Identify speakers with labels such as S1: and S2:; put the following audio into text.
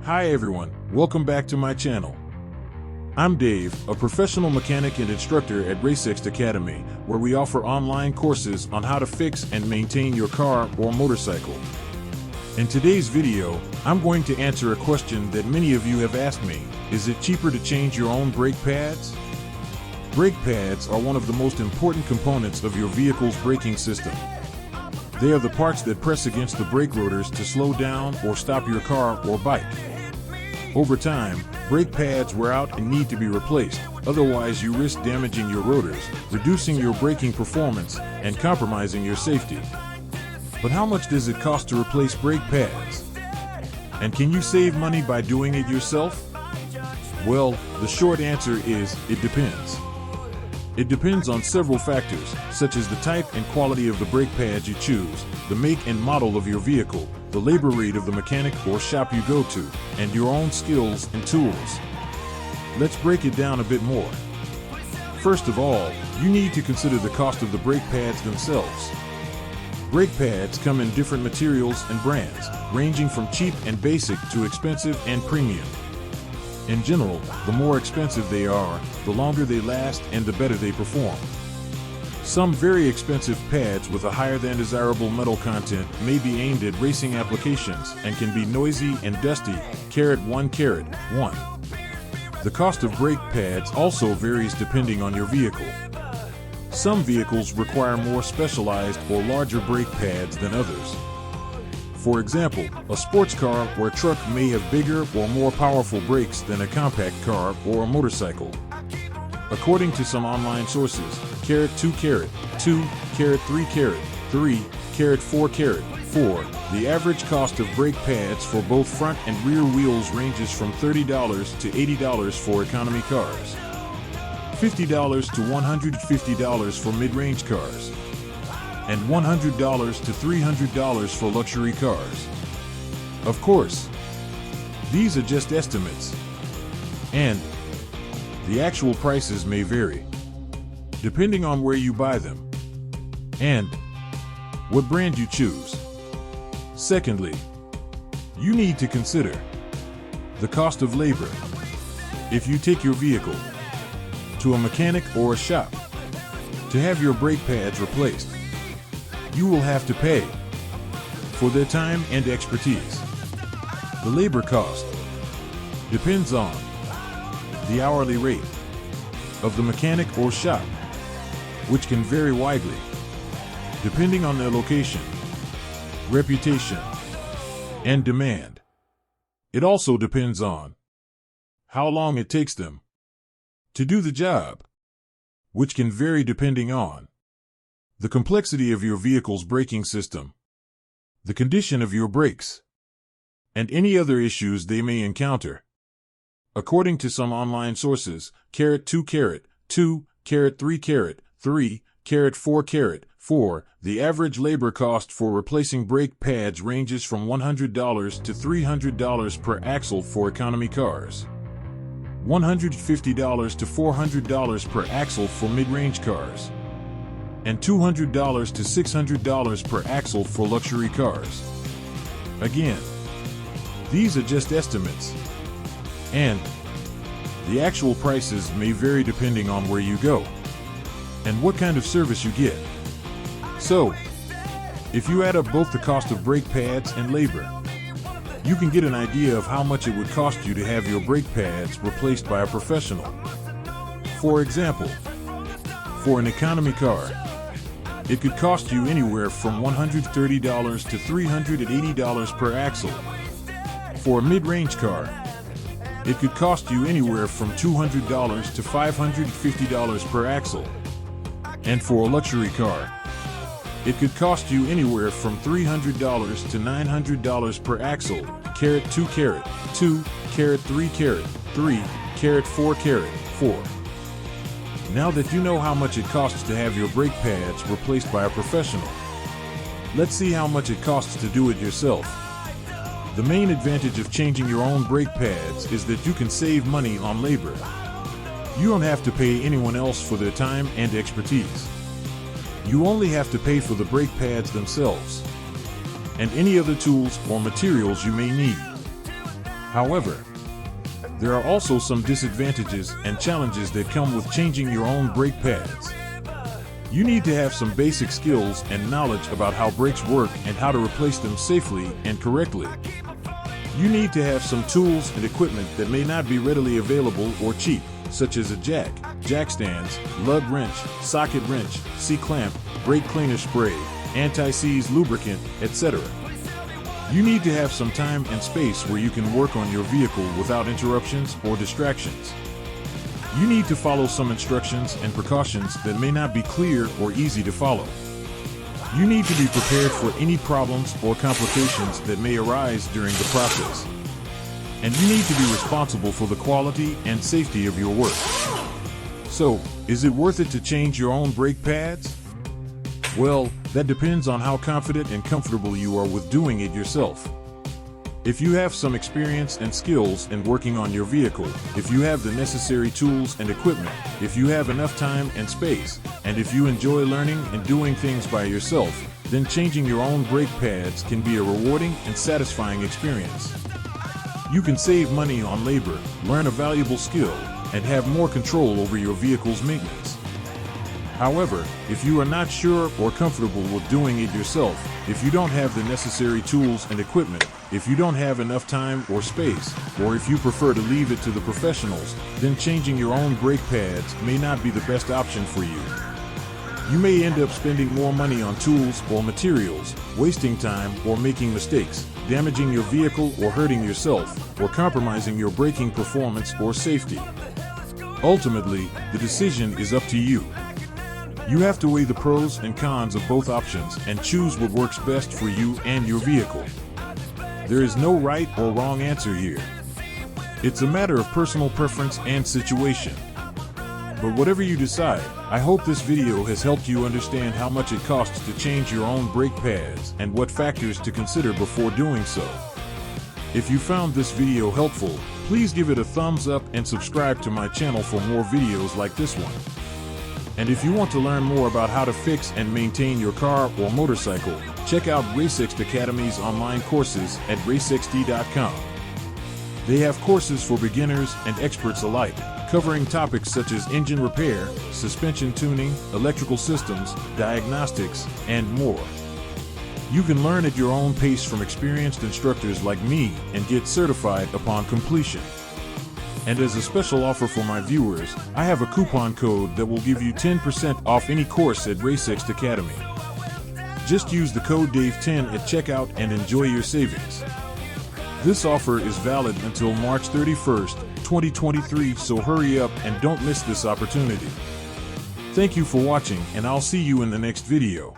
S1: Hi everyone, welcome back to my channel. I'm Dave, a professional mechanic and instructor at RaceX Academy, where we offer online courses on how to fix and maintain your car or motorcycle. In today's video, I'm going to answer a question that many of you have asked me. Is it cheaper to change your own brake pads? Brake pads are one of the most important components of your vehicle's braking system. They are the parts that press against the brake rotors to slow down or stop your car or bike. Over time, brake pads wear out and need to be replaced, otherwise you risk damaging your rotors, reducing your braking performance, and compromising your safety. But how much does it cost to replace brake pads? And can you save money by doing it yourself? Well, the short answer is, it depends. It depends on several factors, such as the type and quality of the brake pads you choose, the make and model of your vehicle, the labor rate of the mechanic or shop you go to, and your own skills and tools. Let's break it down a bit more. First of all, you need to consider the cost of the brake pads themselves. Brake pads come in different materials and brands, ranging from cheap and basic to expensive and premium. In general, the more expensive they are, the longer they last and the better they perform. Some very expensive pads with a higher than desirable metal content may be aimed at racing applications and can be noisy and dusty. 1. The cost of brake pads also varies depending on your vehicle. Some vehicles require more specialized or larger brake pads than others. For example, a sports car or truck may have bigger or more powerful brakes than a compact car or a motorcycle. According to some online sources, 2, 2, 3, 3, 4, the average cost of brake pads for both front and rear wheels ranges from $30 to $80 for economy cars, $50 to $150 for mid-range cars, and $100 to $300 for luxury cars. Of course, these are just estimates, and the actual prices may vary, depending on where you buy them and what brand you choose. Secondly, you need to consider the cost of labor. If you take your vehicle to a mechanic or a shop to have your brake pads replaced, you will have to pay for their time and expertise. The labor cost depends on the hourly rate of the mechanic or shop, which can vary widely depending on their location, reputation, and demand. It also depends on how long it takes them to do the job, which can vary depending on the complexity of your vehicle's braking system, the condition of your brakes, and any other issues they may encounter. According to some online sources, 2, 2, 3, 3, 4, the average labor cost for replacing brake pads ranges from $100 to $300 per axle for economy cars, $150 to $400 per axle for mid-range cars, and $200 to $600 per axle for luxury cars. Again, these are just estimates, and the actual prices may vary depending on where you go and what kind of service you get. So, if you add up both the cost of brake pads and labor, you can get an idea of how much it would cost you to have your brake pads replaced by a professional. For example, for an economy car, it could cost you anywhere from $130 to $380 per axle. For a mid-range car, it could cost you anywhere from $200 to $550 per axle. And for a luxury car, it could cost you anywhere from $300 to $900 per axle. 2, 2, 3, 3, 4. Now that you know how much it costs to have your brake pads replaced by a professional, let's see how much it costs to do it yourself. The main advantage of changing your own brake pads is that you can save money on labor. You don't have to pay anyone else for their time and expertise. You only have to pay for the brake pads themselves and any other tools or materials you may need. However, there are also some disadvantages and challenges that come with changing your own brake pads. You need to have some basic skills and knowledge about how brakes work and how to replace them safely and correctly. You need to have some tools and equipment that may not be readily available or cheap, such as a jack stands, lug wrench, socket wrench, C-clamp, brake cleaner spray, anti-seize lubricant, etc. You need to have some time and space where you can work on your vehicle without interruptions or distractions. You need to follow some instructions and precautions that may not be clear or easy to follow. You need to be prepared for any problems or complications that may arise during the process. And you need to be responsible for the quality and safety of your work. So, is it worth it to change your own brake pads? Well, that depends on how confident and comfortable you are with doing it yourself. If you have some experience and skills in working on your vehicle, if you have the necessary tools and equipment, if you have enough time and space, and if you enjoy learning and doing things by yourself, then changing your own brake pads can be a rewarding and satisfying experience. You can save money on labor, learn a valuable skill, and have more control over your vehicle's maintenance. However, if you are not sure or comfortable with doing it yourself, if you don't have the necessary tools and equipment, if you don't have enough time or space, or if you prefer to leave it to the professionals, then changing your own brake pads may not be the best option for you. You may end up spending more money on tools or materials, wasting time or making mistakes, damaging your vehicle or hurting yourself, or compromising your braking performance or safety. Ultimately, the decision is up to you. You have to weigh the pros and cons of both options and choose what works best for you and your vehicle. There is no right or wrong answer here. It's a matter of personal preference and situation. But whatever you decide, I hope this video has helped you understand how much it costs to change your own brake pads and what factors to consider before doing so. If you found this video helpful, please give it a thumbs up and subscribe to my channel for more videos like this one. And if you want to learn more about how to fix and maintain your car or motorcycle, check out RaceXT Academy's online courses at racext.com. They have courses for beginners and experts alike, covering topics such as engine repair, suspension tuning, electrical systems, diagnostics, and more. You can learn at your own pace from experienced instructors like me and get certified upon completion. And as a special offer for my viewers, I have a coupon code that will give you 10% off any course at RaceXT Academy. Just use the code DAVE10 at checkout and enjoy your savings. This offer is valid until March 31st, 2023, so hurry up and don't miss this opportunity. Thank you for watching, and I'll see you in the next video.